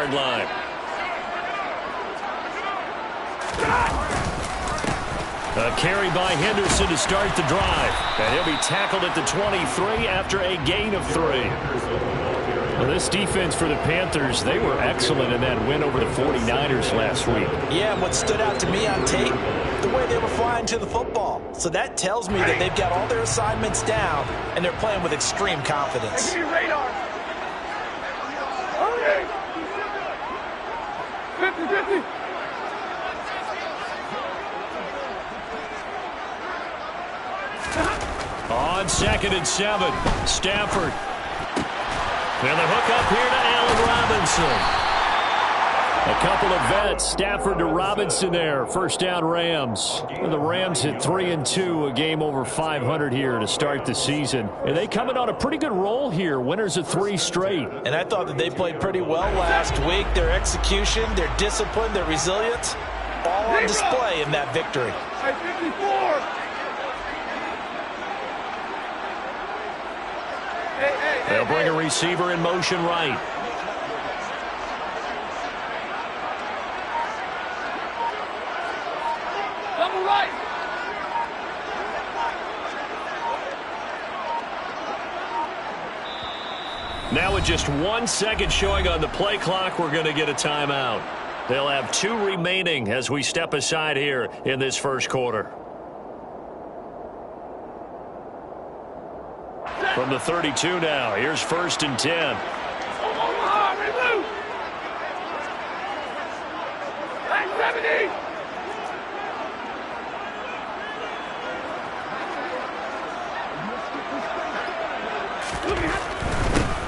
20-yard line. A carry by Henderson to start the drive. And he'll be tackled at the 23 after a gain of 3. Well, this defense for the Panthers, they were excellent in that win over the 49ers last week. Yeah, and what stood out to me on tape, the way they were flying to the football. So that tells me that they've got all their assignments down, and they're playing with extreme confidence. Radar. 50-50. On 2nd and 7, Stafford. And the hook up here to Allen Robinson. A couple of vets, Stafford to Robinson there. First down, Rams. And the Rams at 3-2, a game over 500 here to start the season. And they coming on a pretty good roll here, winners of 3 straight. And I thought that they played pretty well last week. Their execution, their discipline, their resilience, all on display in that victory. 54. They'll bring a receiver in motion right. Double right. Now with just 1 second showing on the play clock, we're going to get a timeout. They'll have 2 remaining as we step aside here in this first quarter. From the 32 now, here's 1st and 10.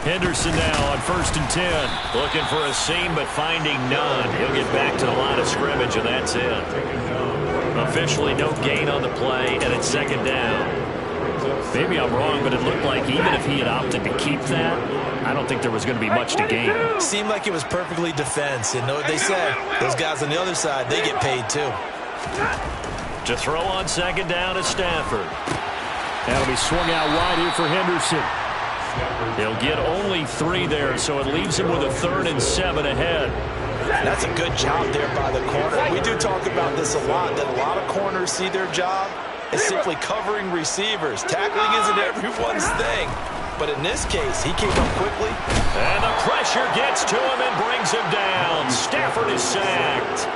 Henderson now on 1st and 10. Looking for a seam, but finding none. He'll get back to the line of scrimmage, and that's it. Officially no gain on the play, and it's 2nd down. Maybe I'm wrong, but it looked like even if he had opted to keep that, I don't think there was going to be much to gain. Seemed like it was perfectly defense. And know what they said? Those guys on the other side, they get paid too. To throw on 2nd down is Stafford. That'll be swung out wide here for Henderson. He'll get only 3 there, so it leaves him with a 3rd and 7 ahead. That's a good job there by the corner. We do talk about this a lot, that a lot of corners see their job as simply covering receivers. Tackling isn't everyone's thing. But in this case, he came up quickly. And the pressure gets to him and brings him down. Stafford is sacked.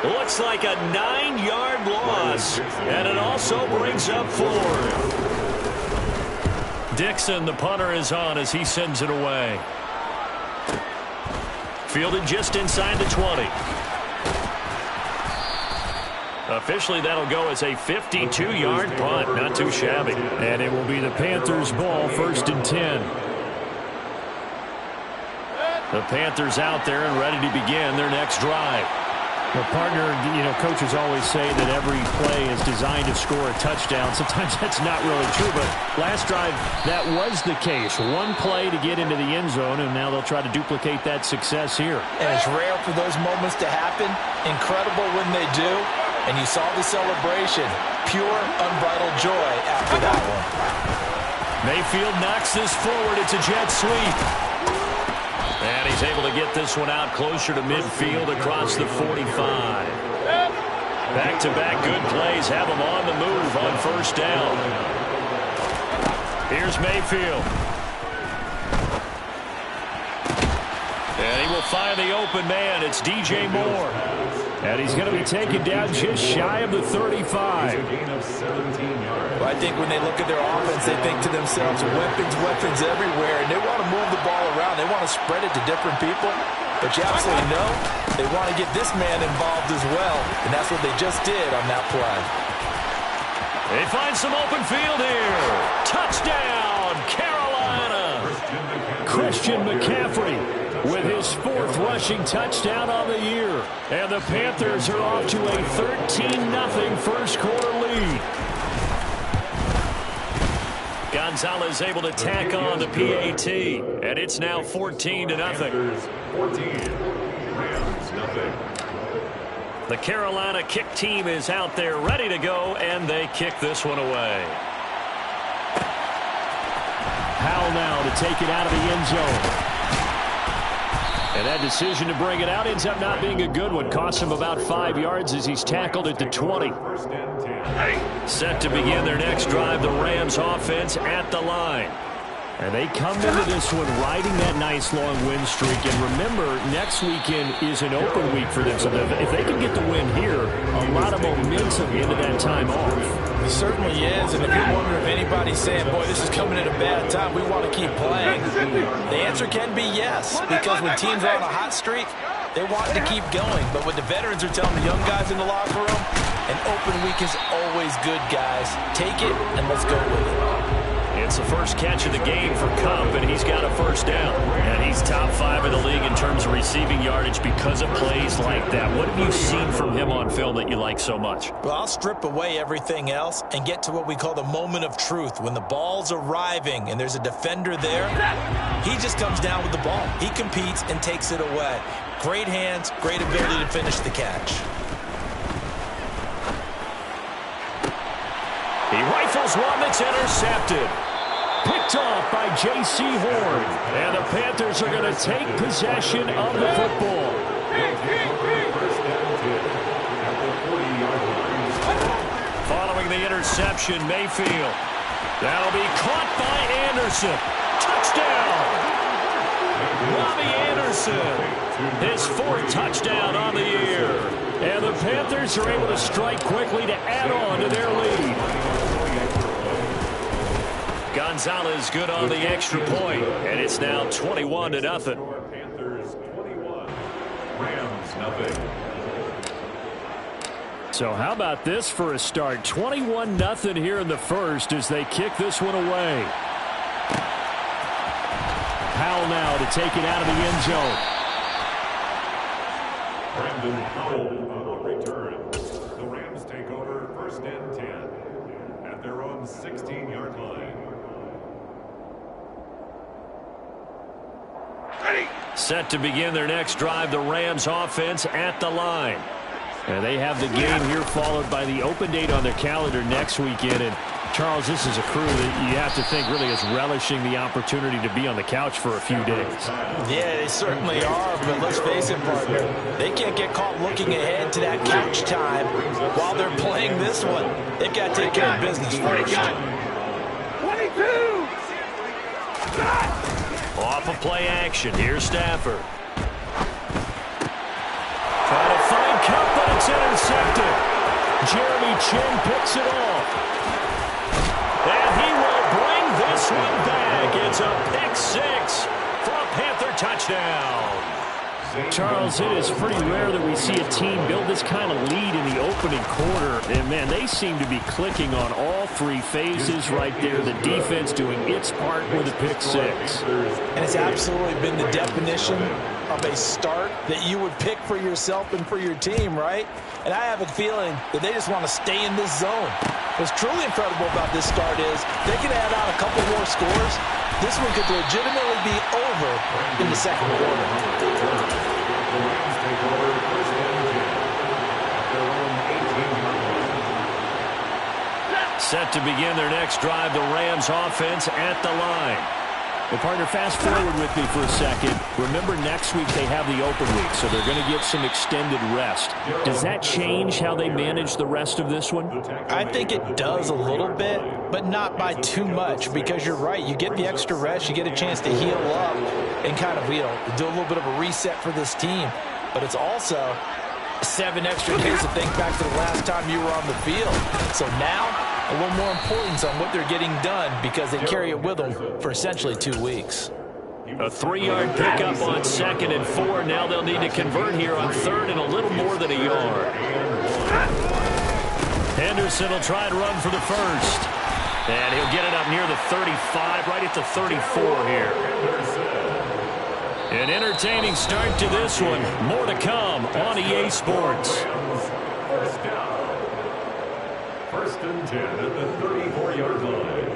Looks like a 9-yard loss. And it also brings up 4. Dixon, the punter, is on as he sends it away. Fielded just inside the 20. Officially, that'll go as a 52-yard punt. Not too shabby. And it will be the Panthers' ball, 1st and 10. The Panthers out there and ready to begin their next drive. Well, partner, coaches always say that every play is designed to score a touchdown. Sometimes that's not really true, but last drive, that was the case. 1 play to get into the end zone, and now they'll try to duplicate that success here. And it's rare for those moments to happen. Incredible when they do. And you saw the celebration. Pure, unbridled joy after that one. Mayfield knocks this forward. It's a jet sweep. And he's able to get this one out closer to midfield across the 45. Back-to-back good plays have him on the move on 1st down. Here's Mayfield. And he will find the open man. It's DJ Moore. And he's going to be taken down just shy of the 35. Well, I think when they look at their offense, they think to themselves, weapons everywhere, and they want to move the ball around. They want to spread it to different people. But you absolutely know they want to get this man involved as well, and that's what they just did on that play. They find some open field here. Touchdown, Carolina. Christian McCaffrey with his 4th rushing touchdown on the year. And the Panthers are off to a 13-0 first quarter lead. Gonzalez able to tack on the PAT. And it's now 14-0. The Carolina kick team is out there ready to go, and they kick this one away. Howell now to take it out of the end zone. And that decision to bring it out ends up not being a good one. Costs him about 5 yards as he's tackled at the 20. Set to begin their next drive, the Rams offense at the line. And they come into this one riding that nice long win streak. And remember, next weekend is an open week for them. So if they can get the win here, a lot of momentum into that time off. It certainly is. And if you're wondering if anybody's saying, boy, this is coming at a bad time, we want to keep playing, the answer can be yes. Because when teams are on a hot streak, they want to keep going. But what the veterans are telling the young guys in the locker room, an open week is always good, guys. Take it and let's go with it. It's the first catch of the game for Kupp, and he's got a first down. And he's top 5 in the league in terms of receiving yardage because of plays like that. What have you seen from him on film that you like so much? Well, I'll strip away everything else and get to what we call the moment of truth. When the ball's arriving and there's a defender there, he just comes down with the ball. He competes and takes it away. Great hands, great ability to finish the catch. He rifles one that's intercepted. Picked off by J.C. Horn. And the Panthers are going to take possession of the football. Following the interception, Mayfield. That'll be caught by Anderson. Touchdown! Robbie Anderson. His 4th touchdown on the year. And the Panthers are able to strike quickly to add on to their lead. Gonzalez good on the extra point, and it's now 21-0. Panthers 21, Rams nothing. So how about this for a start? 21-0 here in the first as they kick this one away. Powell now to take it out of the end zone. Brandon Powell on the return. The Rams take over 1st and 10 at their own 16-yard line. Set to begin their next drive, the Rams offense at the line. And they have the game here followed by the open date on their calendar next weekend. And Charles, this is a crew that you have to think really is relishing the opportunity to be on the couch for a few days. Yeah, they certainly are, but let's face it, partner. They can't get caught looking ahead to that couch time while they're playing this one. They've got to take care of business first. 22! Off of play action, here's Stafford. Trying to find Kupp, but it's intercepted. Jeremy Chin picks it off. And he will bring this one back. It's a pick 6 for a Panther touchdown. Charles, it is pretty rare that we see a team build this kind of lead in the opening quarter. And, man, they seem to be clicking on all 3 phases right there. The defense doing its part with a pick 6. And it's absolutely been the definition of a start that you would pick for yourself and for your team, right? And I have a feeling that they just want to stay in this zone. What's truly incredible about this start is they can add on a couple more scores. This one could legitimately be over in the second quarter. Set to begin their next drive, the Rams offense at the line. Well, partner, fast forward with me for a second. Remember, next week they have the open week, so they're going to get some extended rest. Does that change how they manage the rest of this one? I think it does a little bit, but not by too much, because you're right. You get the extra rest. You get a chance to heal up and kind of, do a little bit of a reset for this team. But it's also 7 extra days to think back to the last time you were on the field. So now, a little more importance on what they're getting done because they carry it with them for essentially 2 weeks. A 3-yard pickup on 2nd and 4. Now they'll need to convert here on 3rd and a little more than a yard. Henderson will try and run for the first. And he'll get it up near the 35, right at the 34 here. An entertaining start to this one. More to come on EA Sports. First down. 1st and 10 at the 34-yard line.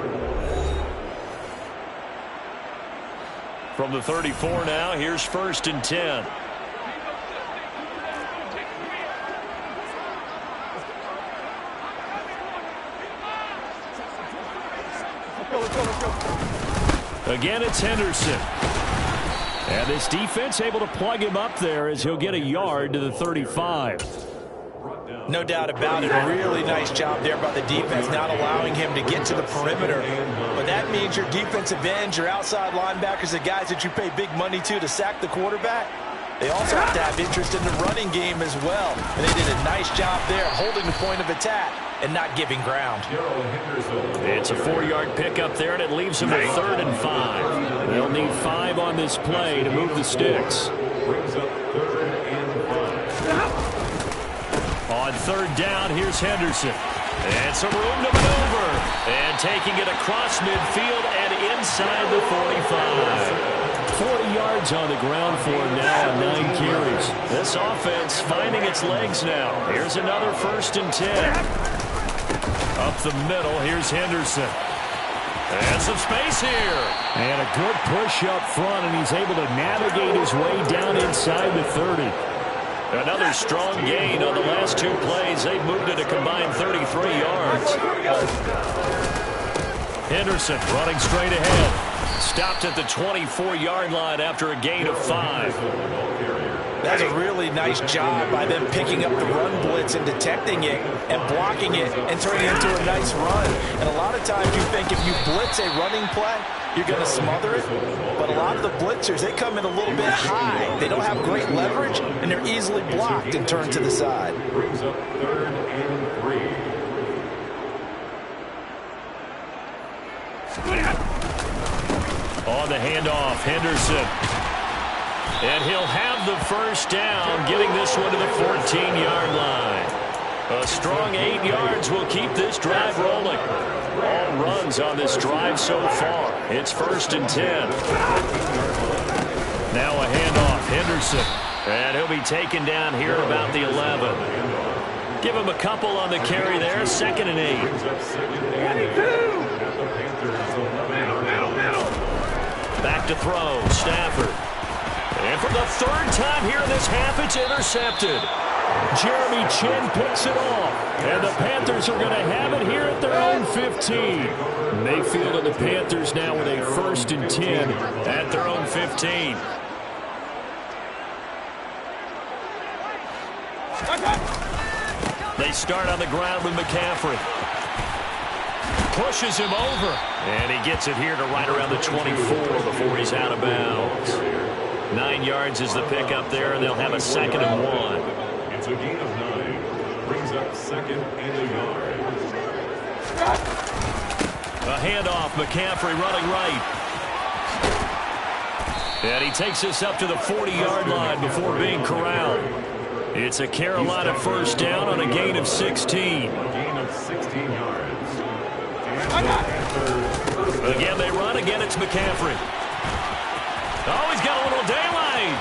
From the 34 now, here's 1st and 10. Again, it's Henderson. And this defense able to plug him up there as he'll get a yard to the 35. No doubt about it. A really nice job there by the defense, not allowing him to get to the perimeter. But that means your defensive ends, your outside linebackers, the guys that you pay big money to sack the quarterback, they also have to have interest in the running game as well. And they did a nice job there holding the point of attack and not giving ground. It's a 4-yard pickup there, and it leaves them with 3rd and 5. They'll need 5 on this play to move the sticks. Brings up 3rd and 5. On 3rd down, here's Henderson. And some room to maneuver. And taking it across midfield and inside the 45. 40 yards on the ground for him now on 9 carries. This offense finding its legs now. Here's another 1st and 10. Up the middle, here's Henderson. And some space here. And a good push up front, and he's able to navigate his way down inside the 30. Another strong gain on the last 2 plays. They've moved it a combined 33 yards. Henderson running straight ahead. Stopped at the 24-yard line after a gain of 5. That's a really nice job by them picking up the run blitz and detecting it and blocking it and turning it into a nice run. And a lot of times you think if you blitz a running play, you're going to smother it. But a lot of the blitzers, they come in a little bit high. They don't have great leverage, and they're easily blocked and turned to the side. Brings up 3rd and 3. On the handoff, Henderson. And he'll have the 1st down, getting this one to the 14-yard line. A strong 8 yards will keep this drive rolling. All runs on this drive so far. It's 1st and 10. Now a handoff, Henderson. And he'll be taken down here at about the 11. Give him a couple on the carry there, 2nd and 8. Back to throw, Stafford. And for the 3rd time here in this half, it's intercepted. Jeremy Chin picks it off. And the Panthers are going to have it here at their own 15. Mayfield and the Panthers now with a 1st and 10 at their own 15. They start on the ground with McCaffrey. Pushes him over. And he gets it here to right around the 24 before he's out of bounds. 9 yards is the pickup there, and they'll have a 2nd and 1. It's a gain of 9. Brings up 2nd and a yard. A handoff, McCaffrey running right. And he takes this up to the 40-yard line before being corralled. It's a Carolina 1st down on a gain of 16. A gain of 16 yards. Again, they run. Again, it's McCaffrey. Oh, he's got a little daylight.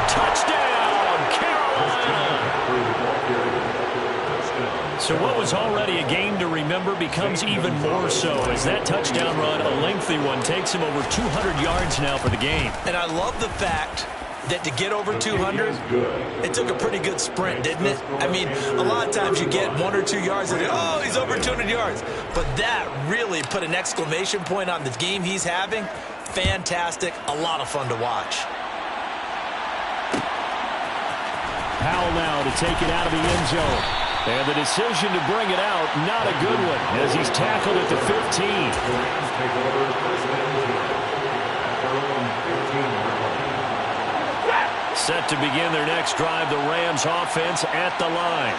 Touchdown, Carolina. So what was already a game to remember becomes even more so as that touchdown run, a lengthy one, takes him over 200 yards now for the game. And I love the fact that to get over 200, it took a pretty good sprint, didn't it? I mean, a lot of times you get 1 or 2 yards and oh, he's over 200 yards. But that really put an exclamation point on the game he's having. Fantastic. A lot of fun to watch. Powell now to take it out of the end zone. And the decision to bring it out, not a good one, as he's tackled at the 15. Set to begin their next drive, the Rams offense at the line.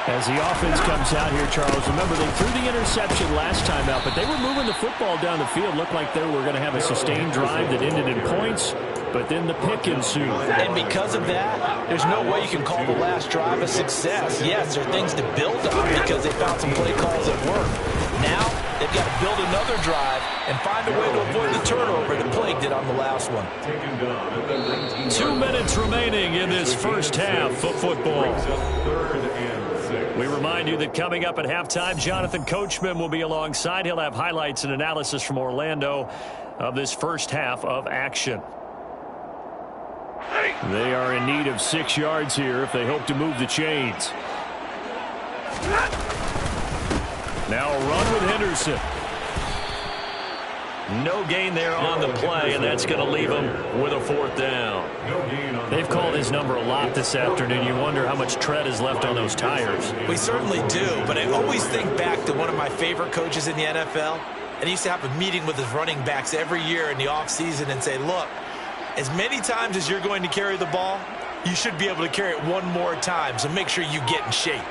As the offense comes out here, Charles, remember they threw the interception last time out, but they were moving the football down the field. Looked like they were going to have a sustained drive that ended in points, but then the pick ensued. And because of that, there's no way you can call the last drive a success. Yes, there are things to build on because they found some play calls that work. Now, they've got to build another drive and find a way to avoid the turnover that plagued it on the last one. 2 minutes remaining in this first half of football. We remind you that coming up at halftime, Jonathan Coachman will be alongside. He'll have highlights and analysis from Orlando of this first half of action. They are in need of 6 yards here if they hope to move the chains. Now a run with Henderson. No gain there on the play, and that's going to leave them with a 4th down. They've called his number a lot this afternoon. You wonder how much tread is left on those tires. We certainly do, but I always think back to one of my favorite coaches in the NFL, and he used to have a meeting with his running backs every year in the offseason and say, look, as many times as you're going to carry the ball, you should be able to carry it one more time, so make sure you get in shape.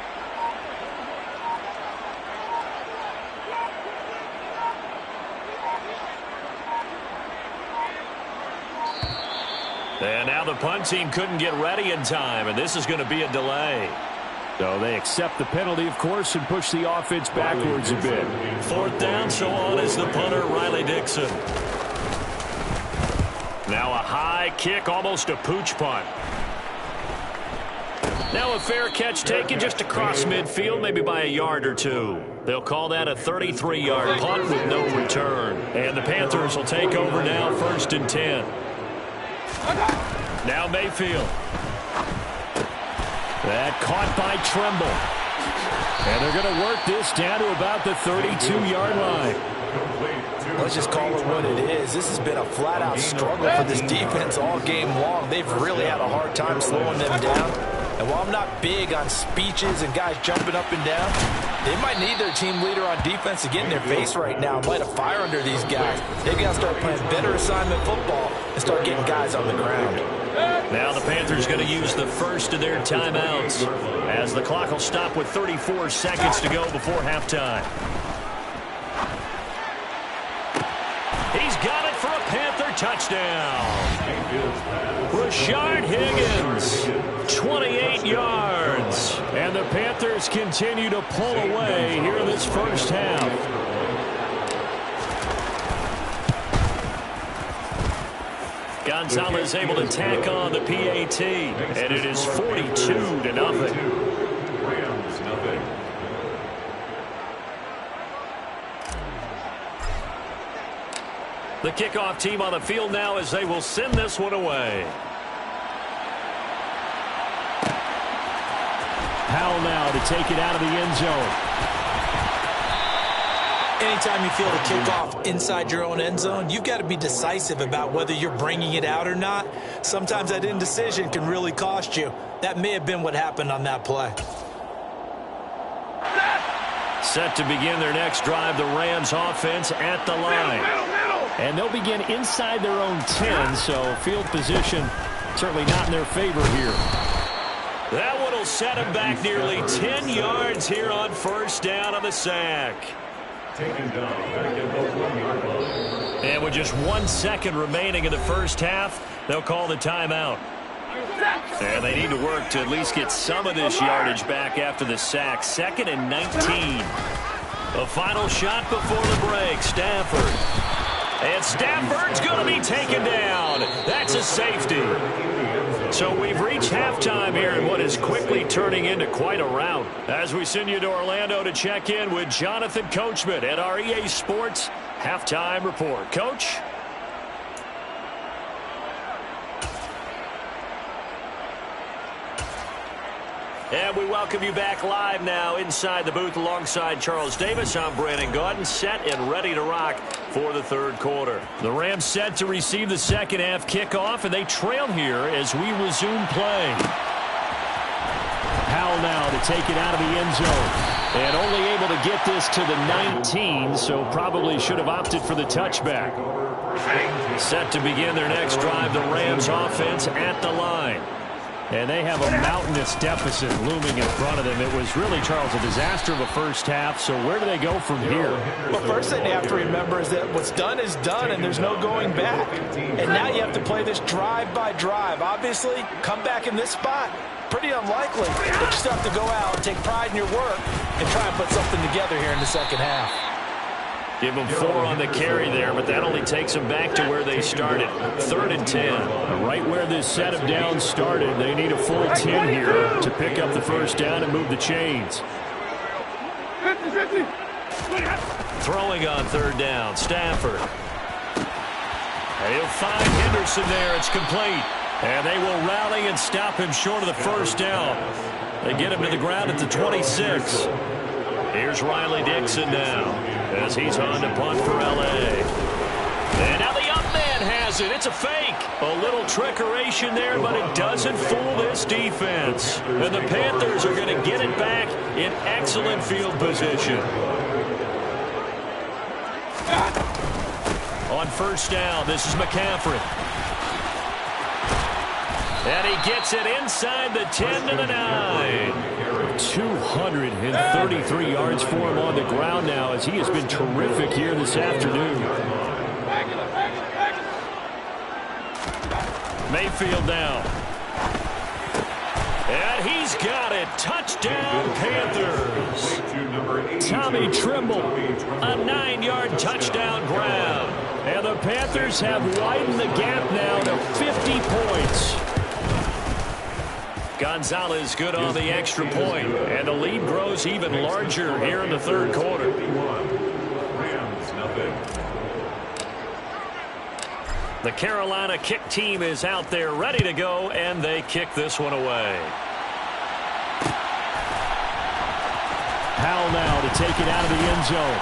And now the punt team couldn't get ready in time, and this is going to be a delay. So they accept the penalty, of course, and push the offense backwards a bit. 4th down, so on is the punter, Riley Dixon. Now a high kick, almost a pooch punt. Now a fair catch taken just across midfield, maybe by a yard or two. They'll call that a 33-yard punt with no return. And the Panthers will take over now, 1st and 10. Now Mayfield. That caught by Tremble. And they're going to work this down to about the 32-yard line. Let's just call it what it is. This has been a flat-out struggle for this defense all game long. They've really had a hard time slowing them down. And while I'm not big on speeches and guys jumping up and down, they might need their team leader on defense to get in their face right now and light a fire under these guys. They've got to start playing better assignment football and start getting guys on the ground. Now the Panthers going to use the first of their timeouts as the clock will stop with 34 seconds to go before halftime. He's got it for a Panther touchdown. Rashard Higgins, 28 yards. And the Panthers continue to pull away here in this first half. Gonzalez able to tack on the PAT, and it is 42-0. Rams, nothing. The kickoff team on the field now as they will send this one away. Powell now to take it out of the end zone. Anytime you feel the kickoff inside your own end zone, you've got to be decisive about whether you're bringing it out or not. Sometimes that indecision can really cost you. That may have been what happened on that play. Set to begin their next drive, the Rams offense at the line. And they'll begin inside their own 10, so field position certainly not in their favor here. That one will set him back nearly 10 yards here on 1st down on the sack. Taken down back at the 1-yard line. And with just 1 second remaining in the first half, they'll call the timeout. And they need to work to at least get some of this yardage back after the sack. 2nd and 19. A final shot before the break. Stafford. And Stafford's going to be taken down. That's a safety. So we've reached halftime here in what is quickly turning into quite a rout. As we send you to Orlando to check in with Jonathan Coachman at our EA Sports Halftime Report. Coach? And we welcome you back live now inside the booth alongside Charles Davis. I'm Brandon Gaudin, set and ready to rock for the 3rd quarter. The Rams set to receive the second half kickoff, and they trail here as we resume play. Powell now to take it out of the end zone. And only able to get this to the 19, so probably should have opted for the touchback. Set to begin their next drive, the Rams offense at the line. And they have a mountainous deficit looming in front of them. It was really, Charles, a disaster of a first half. So where do they go from here? Well, first thing they have to remember is that what's done is done, and there's no going back. And now you have to play this drive by drive. Obviously, come back in this spot, pretty unlikely. But you still have to go out, take pride in your work, and try and put something together here in the second half. Give them 4 on the carry there, but that only takes them back to where they started. 3rd and 10. Right where this set of downs started, they need a full 10 here to pick up the first down and move the chains. 50-50. Throwing on 3rd down, Stafford. He'll find Henderson there. It's complete. And they will rally and stop him short of the first down. They get him to the ground at the 26. Here's Riley Dixon now as he's on to punt for L.A. And now the up man has it. It's a fake. A little trickeration there, but it doesn't fool this defense. And the Panthers are going to get it back in excellent field position. On first down, this is McCaffrey. And he gets it inside the 10 to the 9. 233 yards for him on the ground now as he has been terrific here this afternoon. Mayfield now. And he's got it. Touchdown, Panthers. Tommy Trimble, a 9-yard touchdown grab. And the Panthers have widened the gap now to 50 points. Gonzalez good on the extra point, and the lead grows even larger here in the third quarter. The Carolina kick team is out there ready to go, and they kick this one away. Powell now to take it out of the end zone.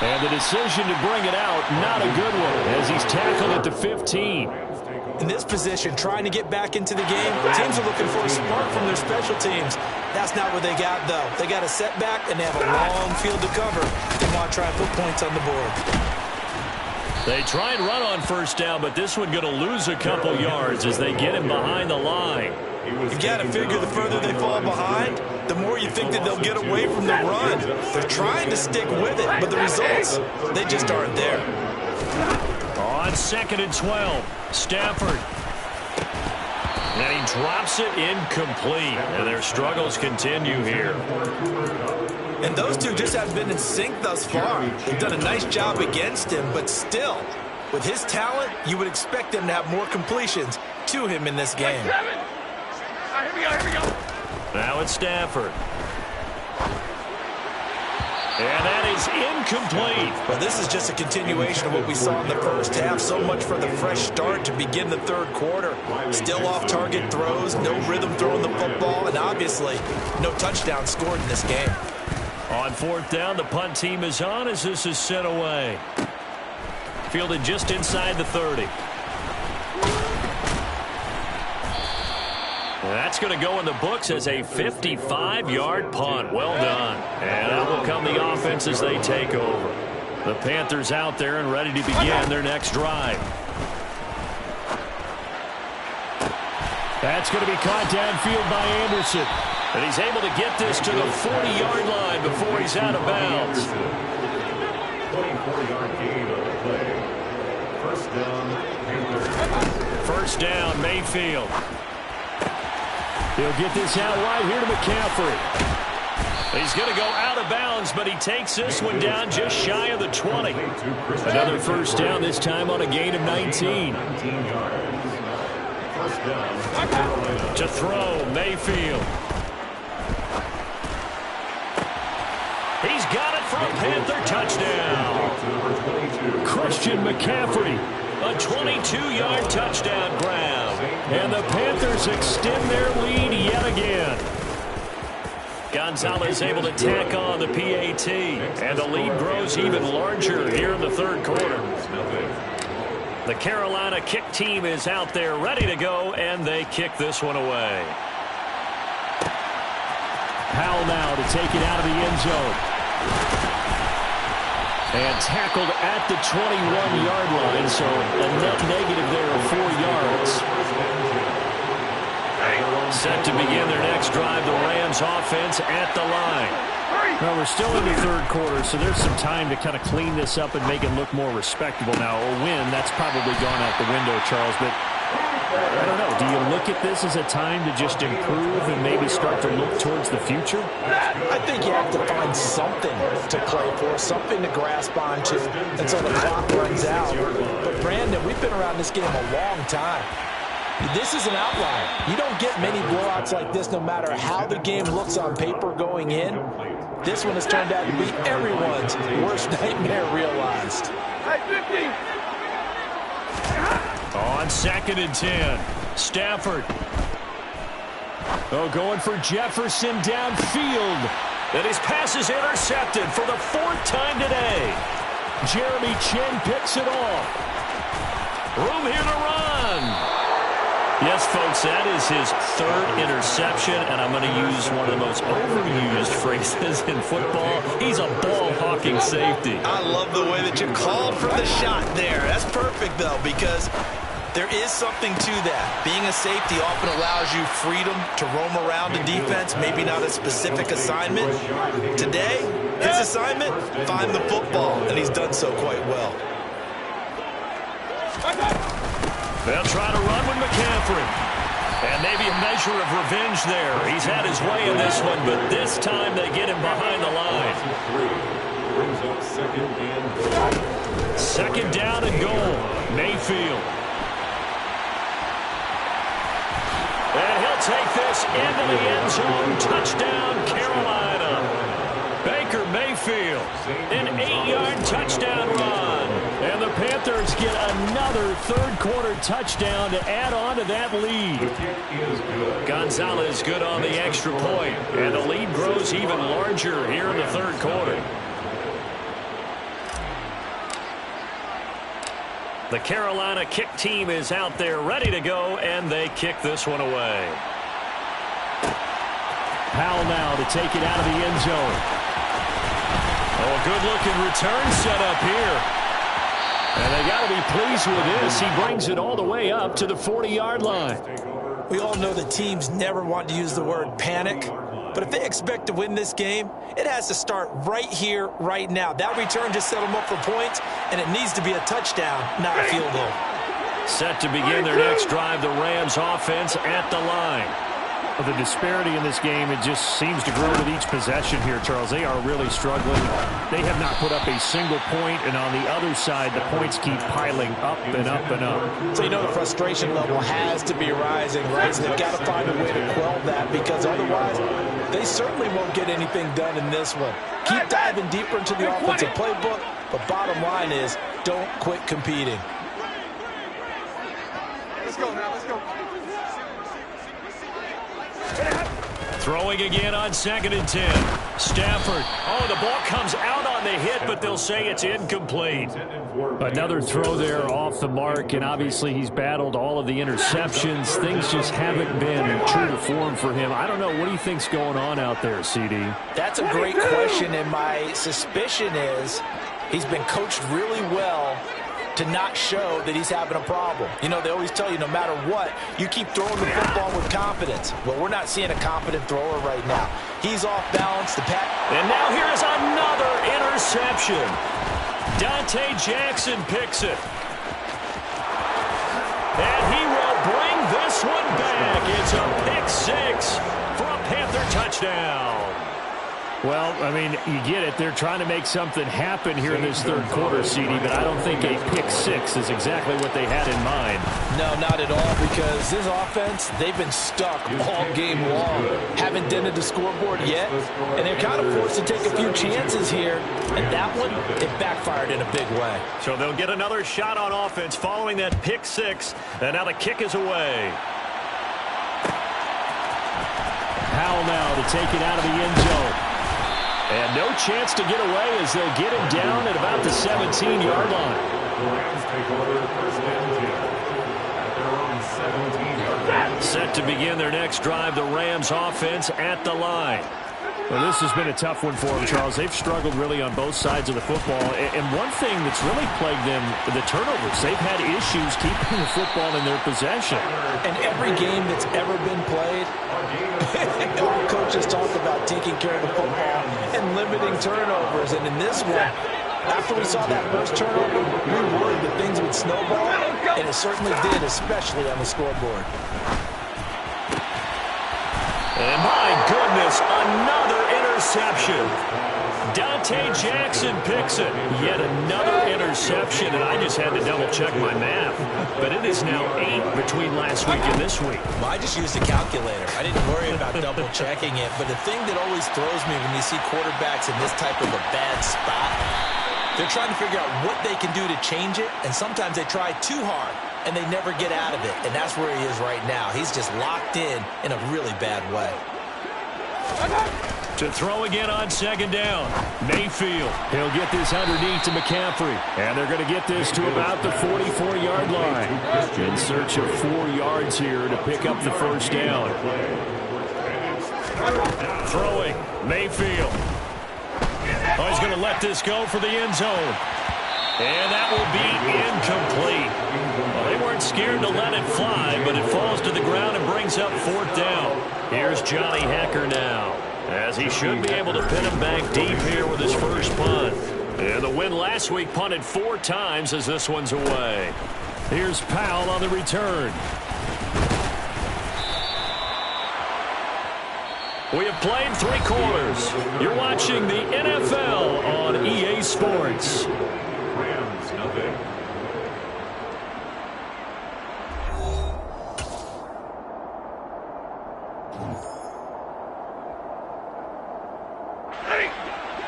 And the decision to bring it out, not a good one, as he's tackled at the 15. In this position, trying to get back into the game, teams are looking for a spark from their special teams. That's not what they got, though. They got a setback, and they have a long field to cover. They want to try and put points on the board. They try and run on first down, but this one going to lose a couple yards as they get him behind the line. You got to figure the further they fall behind, the more you think that they'll get away from the run. They're trying to stick with it, but the results, they just aren't there. On second and 12, Stafford. And he drops it incomplete. And their struggles continue here. And those two just haven't been in sync thus far. They've done a nice job against him, but still, with his talent, you would expect them to have more completions to him in this game. Here we go. Now it's Stafford. And that is incomplete. Well, this is just a continuation of what we saw in the first half. So much for the fresh start to begin the third quarter. Still off-target throws, no rhythm throwing the football, and obviously no touchdown scored in this game. On fourth down, the punt team is on as this is sent away. Fielded just inside the 30. That's going to go in the books as a 55-yard punt. Well done. And out will come the offense as they take over. The Panthers out there and ready to begin their next drive. That's going to be caught downfield by Anderson. And he's able to get this to the 40-yard line before he's out of bounds. 24-yard gain on the play. First down, Panthers. First down, Mayfield. He'll get this out wide here to McCaffrey. He's going to go out of bounds, but he takes this one down just shy of the 20. Another first down, this time on a gain of 19. To throw, Mayfield. He's got it for a Panther touchdown. Christian McCaffrey, a 22-yard touchdown grab. And the Panthers extend their lead yet again. Gonzalez able to tack on the PAT. And the lead grows even larger here in the third quarter. The Carolina kick team is out there ready to go, and they kick this one away. Powell now to take it out of the end zone. And tackled at the 21-yard line, so a net negative there of 4 yards. Set to begin their next drive, the Rams offense at the line. Well, we're still in the third quarter, so there's some time to kind of clean this up and make it look more respectable now. A win, that's probably gone out the window, Charles, but I don't know. Do you look at this as a time to just improve and maybe start to look towards the future? I think you have to find something to play for, something to grasp onto until the clock runs out. But, Brandon, we've been around this game a long time. This is an outlier. You don't get many blowouts like this no matter how the game looks on paper going in. This one has turned out to be everyone's worst nightmare realized. On second and 10, Stafford. Oh, going for Jefferson downfield. And his pass is intercepted for the 4th time today. Jeremy Chin picks it off. Room here to run. Yes, folks, that is his third interception, and I'm going to use one of the most overused phrases in football. He's a ball-hawking safety. I love the way that you called for the shot there. That's perfect, though, because there is something to that. Being a safety often allows you freedom to roam around the defense, maybe not a specific assignment. Today, his assignment, find the football, and he's done so quite well. They'll try to run with McCaffrey. And maybe a measure of revenge there. He's had his way in this one, but this time they get him behind the line. Second down and goal. Mayfield. And he'll take this into the end zone. Touchdown, Carolina. Baker Mayfield, an 8-yard touchdown run. And the Panthers get another third-quarter touchdown to add on to that lead. Gonzalez good on the extra point, and the lead grows even larger here in the third quarter. The Carolina kick team is out there ready to go, and they kick this one away. Powell now to take it out of the end zone. Oh, a good-looking return set up here. And they got to be pleased with this. He brings it all the way up to the 40-yard line. We all know that teams never want to use the word panic, but if they expect to win this game, it has to start right here, right now. That return just set them up for points, and it needs to be a touchdown, not a field goal. Set to begin their next drive, the Rams offense at the line. The disparity in this game, it just seems to grow with each possession here, Charles. They are really struggling. They have not put up a single point, and on the other side, the points keep piling up and up and up. So you know the frustration level has to be rising, right? So they've got to find a way to quell that, because otherwise they certainly won't get anything done in this one. Keep diving deeper into the offensive playbook, but bottom line is don't quit competing. Let's go now, let's go. Throwing again on 2nd and 10. Stafford. Oh, the ball comes out on the hit, but they'll say it's incomplete. Another throw there off the mark, and obviously he's battled all of the interceptions. Things just haven't been true to form for him. I don't know. What do you think's going on out there, CD? That's a great question, and my suspicion is he's been coached really well to not show that he's having a problem. You know, they always tell you no matter what, you keep throwing the football with confidence. Well, we're not seeing a confident thrower right now. He's off balance. And now here's another interception. Dante Jackson picks it. And he will bring this one back. It's a pick six for a Panther touchdown. Well, I mean, you get it. They're trying to make something happen here in this third quarter, CD, but I don't think a pick six is exactly what they had in mind. No, not at all, because this offense, they've been stuck all game long. Haven't dented the scoreboard yet, and they're kind of forced to take a few chances here, and that one, it backfired in a big way. So they'll get another shot on offense following that pick six, and now the kick is away. Powell now to take it out of the end zone. And no chance to get away as they'll get him down at about the 17-yard line. The Rams take over 1st and 10 at their own 17-yard line. Set to begin their next drive, the Rams offense at the line. Well, this has been a tough one for them, Charles. They've struggled really on both sides of the football. And one thing that's really plagued them, the turnovers. They've had issues keeping the football in their possession. And every game that's ever been played, all coaches talk about taking care of the football and limiting turnovers. And in this one, after we saw that first turnover, we worried that things would snowball, and it certainly did, especially on the scoreboard. And my goodness, another interception. Dante Jackson picks it. Yet another interception, and I just had to double-check my math. But it is now 8 between last week and this week. Well, I just used a calculator. I didn't worry about double-checking it. But the thing that always throws me when you see quarterbacks in this type of a bad spot, they're trying to figure out what they can do to change it, and sometimes they try too hard, and they never get out of it. And that's where he is right now. He's just locked in a really bad way. To throw again on second down. Mayfield. He'll get this underneath to McCaffrey. And they're going to get this to about the 44-yard line. In search of 4 yards here to pick up the first down. Throwing. Mayfield. Oh, he's going to let this go for the end zone. And that will be incomplete. Well, they weren't scared to let it fly, but it falls to the ground and brings up 4th down. Here's Johnny Hecker now, as he should be able to pin him back deep here with his first punt. And the win last week punted 4 times as this one's away. Here's Powell on the return. We have played 3 quarters. You're watching the NFL on EA Sports. Rams, nothing.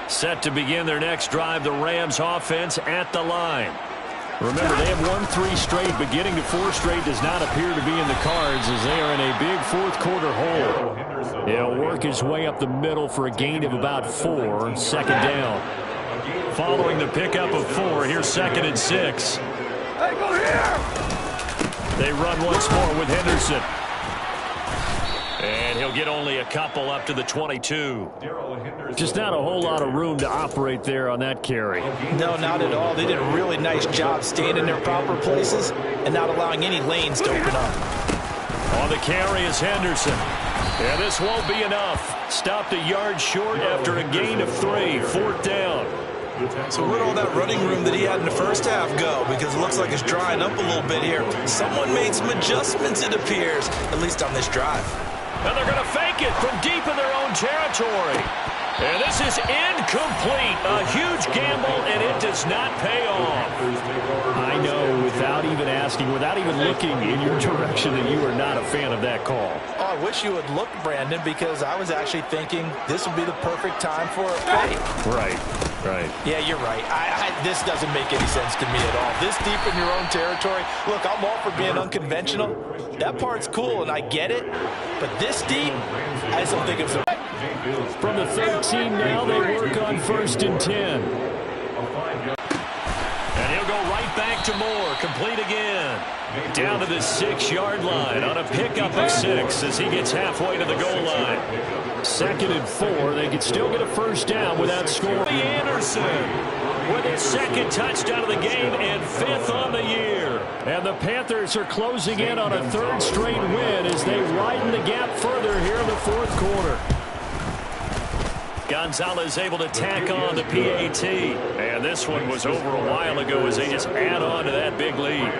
Set to begin their next drive, the Rams offense at the line. Remember, they have won 3 straight, but getting to 4 straight does not appear to be in the cards as they are in a big 4th quarter hole. He'll work his way up the middle for a gain of about 4, second down. Following the pickup of 4, here's 2nd and 6. Hey, go here! They run once more with Henderson. And he'll get only a couple up to the 22. Just not a whole lot of room to operate there on that carry. No, not at all. They did a really nice job staying in their proper places and not allowing any lanes to open up. On the carry is Henderson. Yeah, this won't be enough. Stopped a yard short after a gain of 3, 4th down. So where'd all that running room that he had in the first half go? Because it looks like it's drying up a little bit here. Someone made some adjustments, it appears, at least on this drive. And they're going to fake it from deep in their own territory. And this is incomplete. A huge gamble, and it does not pay off. I know, without even asking, without even looking in your direction, that you are not a fan of that call. Oh, I wish you would look, Brandon, because I was actually thinking this would be the perfect time for a fake. Right. Yeah, you're right. This doesn't make any sense to me at all. This deep in your own territory. Look, I'm all for being unconventional. That part's cool, and I get it. But this deep, I just don't think it's a... From the 13 now, they work on 1st and 10. And he'll go right back to Moore. Complete again. Down to the 6-yard line on a pickup of 6 as he gets halfway to the goal line. 2nd and 4. They can still get a first down without scoring. Anderson with his 2nd touchdown of the game and 5th on the year. And the Panthers are closing in on a 3rd straight win as they widen the gap further here in the 4th quarter. Gonzalez able to tack on the PAT. And this one was over a while ago as they just add on to that big lead.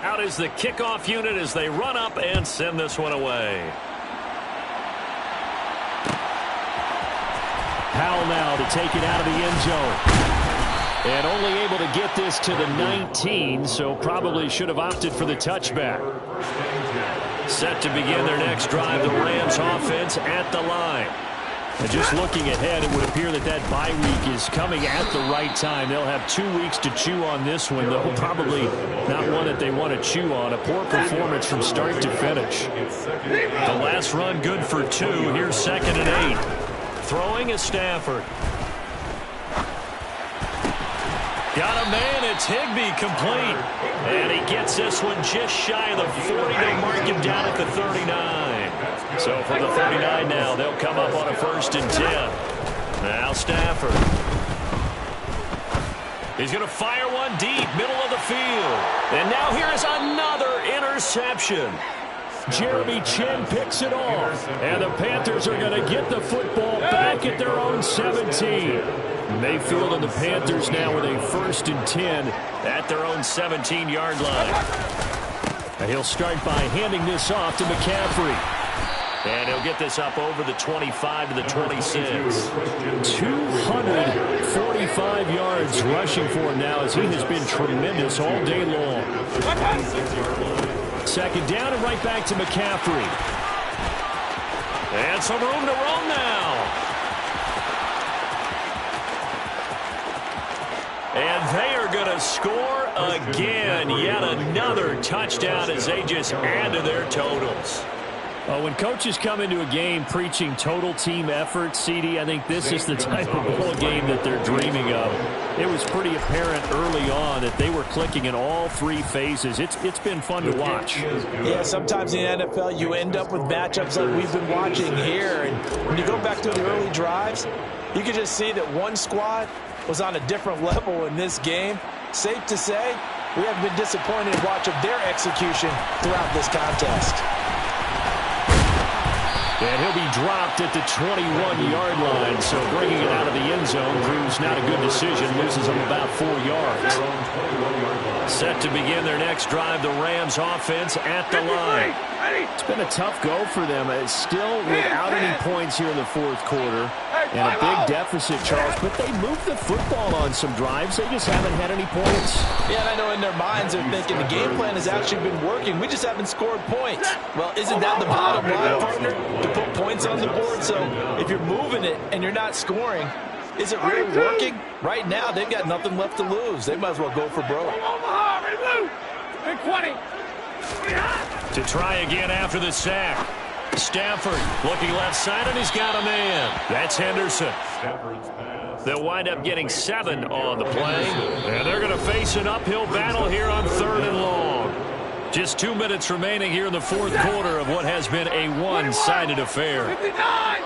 Out is the kickoff unit as they run up and send this one away. Powell now to take it out of the end zone. And only able to get this to the 19, so probably should have opted for the touchback. Set to begin their next drive, the Rams offense at the line. And just looking ahead, it would appear that that bye week is coming at the right time. They'll have 2 weeks to chew on this one, though probably not one that they want to chew on. A poor performance from start to finish. The last run good for 2. Here's 2nd and 8. Throwing is Stafford. Got a man, it's Higbee, complete. And he gets this one just shy of the 40. They'll mark him down at the 39. So from the 39 now, they'll come up on a 1st and 10. Now Stafford. He's going to fire one deep, middle of the field. And now here is another interception. Jeremy Chin picks it off. And the Panthers are going to get the football back at their own 17. Mayfield and the Panthers now with a 1st and 10 at their own 17-yard line. And he'll start by handing this off to McCaffrey. And he'll get this up over the 25 to the 26. 245 yards rushing for him now as he has been tremendous all day long. 2nd down and right back to McCaffrey. And some room to roam now. And they are going to score again. Yet another touchdown as they just add to their totals. When coaches come into a game preaching total team effort, CD, I think this is the type of ball game that they're dreaming of. It was pretty apparent early on that they were clicking in all three phases. It's been fun to watch. Yeah, sometimes in the NFL you end up with matchups like we've been watching here. And when you go back to the early drives, you can just see that one squad was on a different level in this game. Safe to say, we haven't been disappointed in watching their execution throughout this contest. And he'll be dropped at the 21-yard line, so bringing it out of the end zone proves not a good decision. Loses him about 4 yards. Set to begin their next drive, the Rams offense at the line. It's been a tough go for them. It's still without any points here in the fourth quarter. And a big deficit, Charles, but they moved the football on some drives. They just haven't had any points. Yeah, and I know in their minds they're thinking the game plan has actually been working. We just haven't scored points. Well, isn't that the bottom line, partner? To put points on the board. So if you're moving it and you're not scoring, is it really working? Right now, they've got nothing left to lose. They might as well go for broke. To try again after the sack. Stafford looking left side, and he's got a man. That's Henderson. They'll wind up getting 7 on the play, and they're going to face an uphill battle here on 3rd and long. Just 2 minutes remaining here in the fourth quarter of what has been a one-sided affair. 59!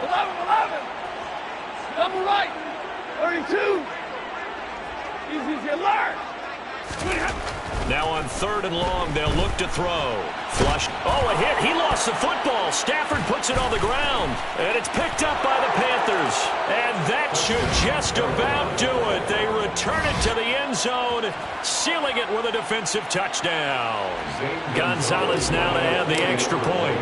11! Double right! 32! Easy's your large! Now on 3rd and long, they'll look to throw. Flushed. Oh, a hit. He lost the football. Stafford puts it on the ground. And it's picked up by the Panthers. And that should just about do it. They return it to the end zone, sealing it with a defensive touchdown. Gonzalez now to add the extra point.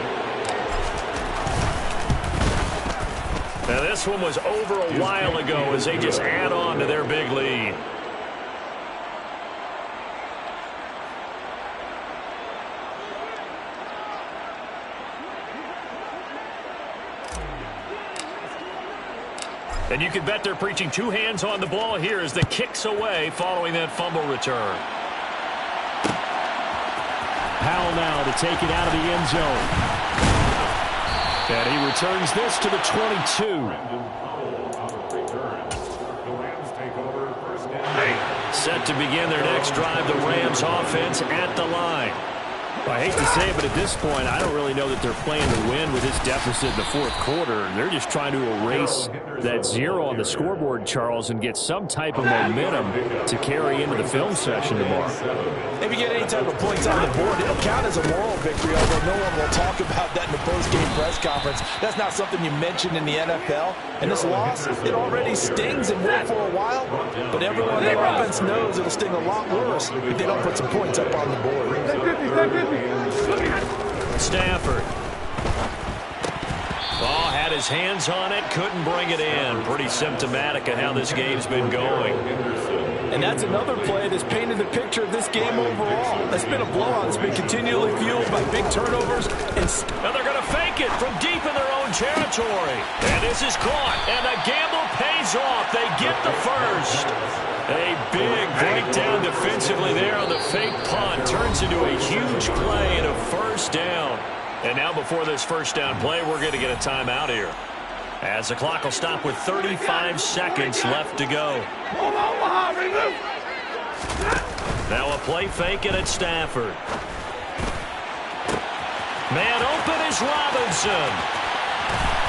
Now this one was over a while ago as they just add on to their big lead. And you can bet they're preaching 2 hands on the ball here as the kick's away following that fumble return. Powell now to take it out of the end zone. And he returns this to the 22. Set to begin their next drive, the Rams offense at the line. I hate to say it, but at this point, I don't really know that they're playing to win with this deficit in the fourth quarter. They're just trying to erase that 0 on the scoreboard, Charles, and get some type of momentum to carry into the film session tomorrow. If you get any type of points on the board, it'll count as a moral victory, although no one will talk about that in the post-game press conference. That's not something you mentioned in the NFL. And this loss, it already stings and will for a while, but everyone on their offense knows it'll sting a lot worse if they don't put some points up on the board. Stafford. Oh, had his hands on it, couldn't bring it in. Pretty symptomatic of how this game's been going. And that's another play that's painted the picture of this game overall. That's been a blowout. It's been continually fueled by big turnovers. Now they're going to fake it from deep in their own territory. And this is caught, and the gamble pays off. They get the first. A big breakdown defensively there on the fake punt. Turns into a huge play and a first down. And now before this first down play, we're going to get a timeout here, as the clock will stop with 35 seconds left to go. Now a play fake and it's Stafford. Man open is Robinson.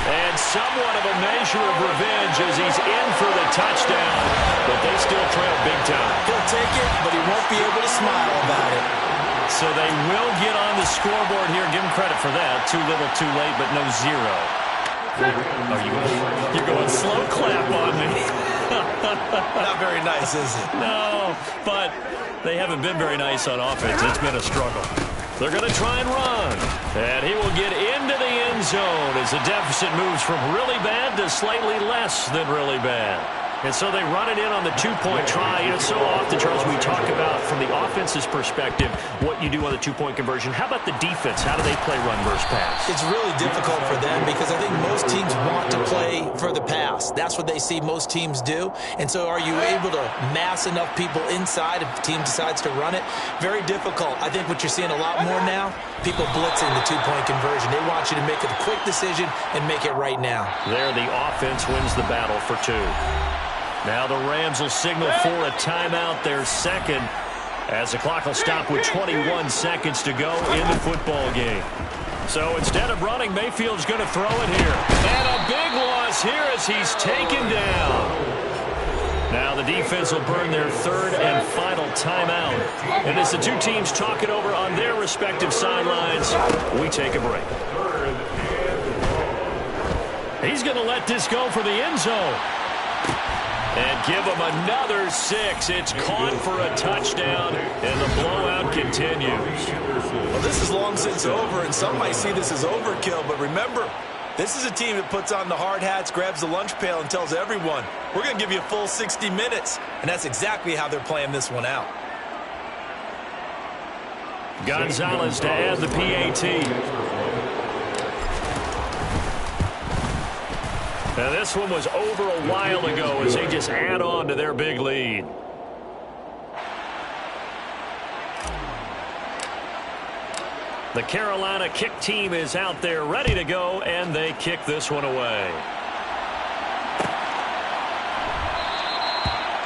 And somewhat of a measure of revenge as he's in for the touchdown. But they still trail big time. He'll take it, but he won't be able to smile about it. So they will get on the scoreboard here. Give him credit for that. Too little, too late, but no 0. Oh, you're going slow clap on me. Not very nice, is it? No, but they haven't been very nice on offense. It's been a struggle. They're going to try and run. And he will get into the end zone as the deficit moves from really bad to slightly less than really bad. And so they run it in on the two-point try. You know, so often, Charles, we talk about from the offense's perspective what you do on the two-point conversion. How about the defense? How do they play run versus pass? It's really difficult for them because I think most teams want to play for the pass. That's what they see most teams do. And so are you able to mass enough people inside if the team decides to run it? Very difficult. I think what you're seeing a lot more now, people blitzing the two-point conversion. They want you to make a quick decision and make it right now. There, the offense wins the battle for two. Now the Rams will signal for a timeout, their second, as the clock will stop with 21 seconds to go in the football game. So instead of running, Mayfield's going to throw it here. And a big loss here as he's taken down. Now the defense will burn their third and final timeout. And as the two teams talk it over on their respective sidelines, we take a break. He's going to let this go for the end zone. And give him another 6. It's caught for a touchdown, and the blowout continues. Well, this is long since over, and some might see this as overkill. But remember, this is a team that puts on the hard hats, grabs the lunch pail, and tells everyone, we're going to give you a full 60 minutes. And that's exactly how they're playing this one out. Gonzalez to add the PAT. Now this one was over a while ago as they just add on to their big lead. The Carolina kick team is out there ready to go, and they kick this one away.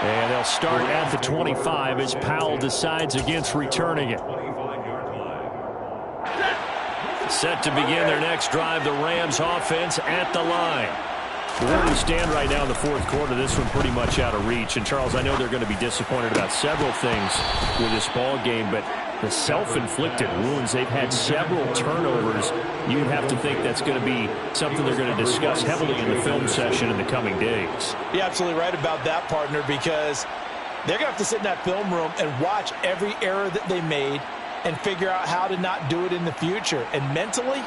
And they'll start at the 25 as Powell decides against returning it. Set to begin their next drive, the Rams offense at the line. Where we stand right now in the fourth quarter, this one pretty much out of reach. And, Charles, I know they're going to be disappointed about several things with this ball game, but the self-inflicted wounds, they've had several turnovers. You would have to think that's going to be something they're going to discuss heavily in the film session in the coming days. You're absolutely right about that, partner, because they're going to have to sit in that film room and watch every error that they made and figure out how to not do it in the future. And mentally,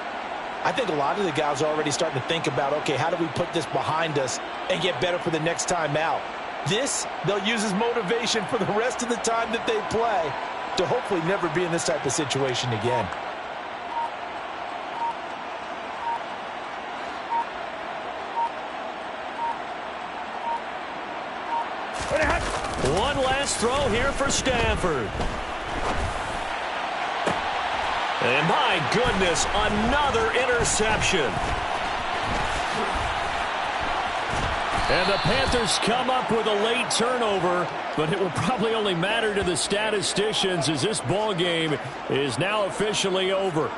I think a lot of the guys are already starting to think about, okay, how do we put this behind us and get better for the next time out? This, they'll use as motivation for the rest of the time that they play to hopefully never be in this type of situation again. One last throw here for Stanford. And my goodness, another interception. And the Panthers come up with a late turnover, but it will probably only matter to the statisticians as this ball game is now officially over.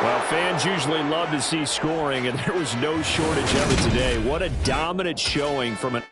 Well, fans usually love to see scoring, and there was no shortage of it today. What a dominant showing from an